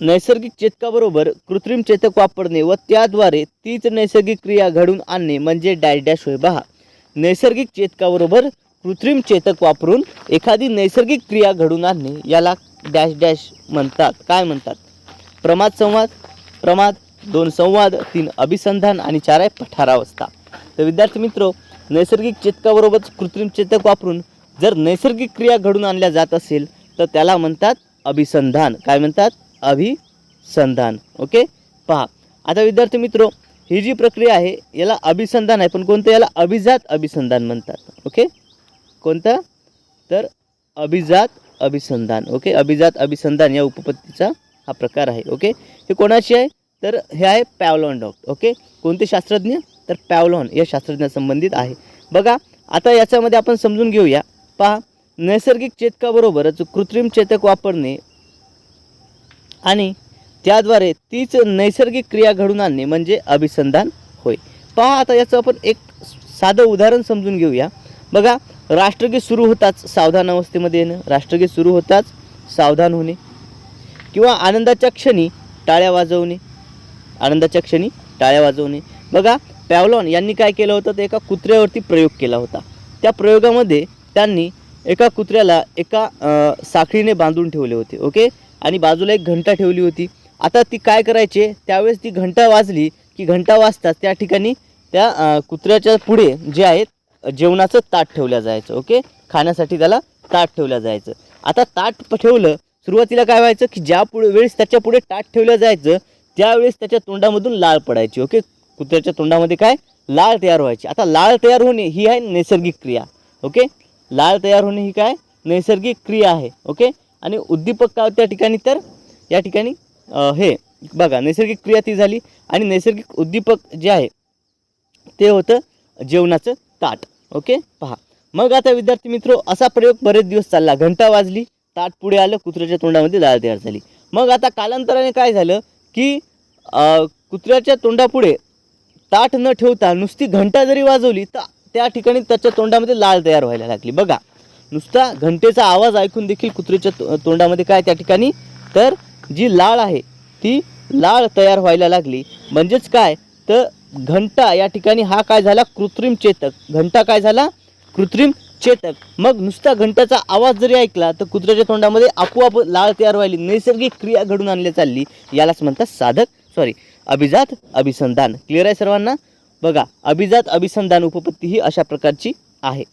नैसर्गिक चेतकाबरोबर कृत्रिम चेतक वापरणे व त्याद्वारे तीच नैसर्गिक क्रिया घडून आणणे म्हणजे डॅश डॅश होय. पहा, नैसर्गिक चेतकाबरोबर कृत्रिम चेतक वापरून एखादी नैसर्गिक क्रिया घडून आणणे याला डॅश डॅश म्हणतात. काय म्हणतात? प्रमाद संवाद, प्रमाद, 2 संवाद, 3 अभिसंधान आणि 4 आहे पठारावस्था. तर विद्यार्थी मित्रो, नैसर्गिक चेतकाबरोबर कृत्रिम चेतक वापरून जर नैसर्गिक क्रिया घडून आणल्या जात असेल तर त्याला म्हणतात अभिसंधान. काय म्हणतात? अभिसंधान. ओके. पहा, आता विद्यार्थी मित्रो, ही जी प्रक्रिया आहे याला अभिसंधान आहे, पण कोणतं? याला अभिजात अभिसंधान म्हणतात. ओके. कोणतं? तर अभिजात अभिसंधान. ओके. अभिजात अभिसंधान या उपपत्तीचा हा प्रकार आहे. ओके. हे कोणाची आहे? तर हे आहे पॅव्लॉन डॉग. ओके. कोणते शास्त्रज्ञ? तर पॅव्लॉन या शास्त्रज्ञासंबंधित आहे. बघा, आता याच्यामध्ये आपण समजून घेऊया. पहा, नैसर्गिक चेतकाबरोबरच कृत्रिम चेतक वापरणे आणि त्याद्वारे तीच नैसर्गिक क्रिया घडून आणणे म्हणजे अभिसंधान होय. पहा, आता याचं आपण एक साधं उदाहरण समजून घेऊया. बघा, राष्ट्रगीत सुरू होताच सावधान अवस्थेमध्ये येणं, राष्ट्रगीत सुरू होताच सावधान होणे, किंवा आनंदाच्या क्षणी टाळ्या वाजवणे, आनंदाच्या क्षणी टाळ्या वाजवणे. बघा, पॅव्लॉन यांनी काय केलं होतं? तर एका कुत्र्यावरती प्रयोग केला होता. त्या प्रयोगामध्ये त्यांनी एका कुत्र्याला एका साखळीने बांधून ठेवले होते. ओके. आणि बाजूला एक घंटा ठेवली होती. आता ती काय करायचे? त्यावेळेस ती घंटा वाजली की घंटा वाजताच त्या ठिकाणी त्या कुत्र्याच्या पुढे जे आहेत जेवणाचं ताट ठेवलं जायचं. ओके. खाण्यासाठी त्याला ताट ठेवलं जायचं. आता ताट ठेवलं, सुरुवातीला काय व्हायचं की ज्या वेळेस त्याच्या पुढे ताट ठेवलं जायचं त्यावेळेस त्याच्या तोंडामधून लाळ पडायची. ओके. कुत्र्याच्या तोंडामध्ये काय? लाळ तयार व्हायची. आता लाळ तयार होणे ही आहे नैसर्गिक क्रिया. ओके. लाळ तयार होणे ही काय? नैसर्गिक क्रिया आहे. ओके. आणि उद्दीपक काय त्या ठिकाणी? तर या ठिकाणी हे बघा, नैसर्गिक क्रिया ती झाली आणि नैसर्गिक उद्दीपक जे आहे ते होतं जेवणाचं ताट. ओके. पहा, मग आता विद्यार्थी मित्रो, असा प्रयोग बरेच दिवस चालला. घंटा वाजली, ताट पुढे आलं, कुत्र्याच्या तोंडामध्ये लाळ तयार झाली. मग आता कालांतराने काय झालं की कुत्र्याच्या तोंडापुढे ताट न ठेवता नुसती घंटा जरी वाजवली तर त्या ठिकाणी त्याच्या तोंडामध्ये लाळ तयार व्हायला लागली. बघा, नुसता घंटेचा आवाज ऐकून देखील कुत्र्याच्या तोंडामध्ये काय त्या ठिकाणी? तर जी लाळ आहे ती लाळ तयार व्हायला लागली. म्हणजेच काय? तर घंटा या ठिकाणी हा काय झाला? कृत्रिम चेतक. घंटा काय झाला? कृत्रिम चेतक. मग नुसता घंटाचा आवाज जरी ऐकला तर कुत्र्याच्या तोंडामध्ये आपोआप लाळ तयार व्हायली, नैसर्गिक क्रिया घडून आणली चालली. यालाच म्हणतात अभिजात अभिसंधान. क्लिअर आहे सर्वांना? बघा, अभिजात अभिसंधान उपपत्ती ही अशा प्रकारची आहे.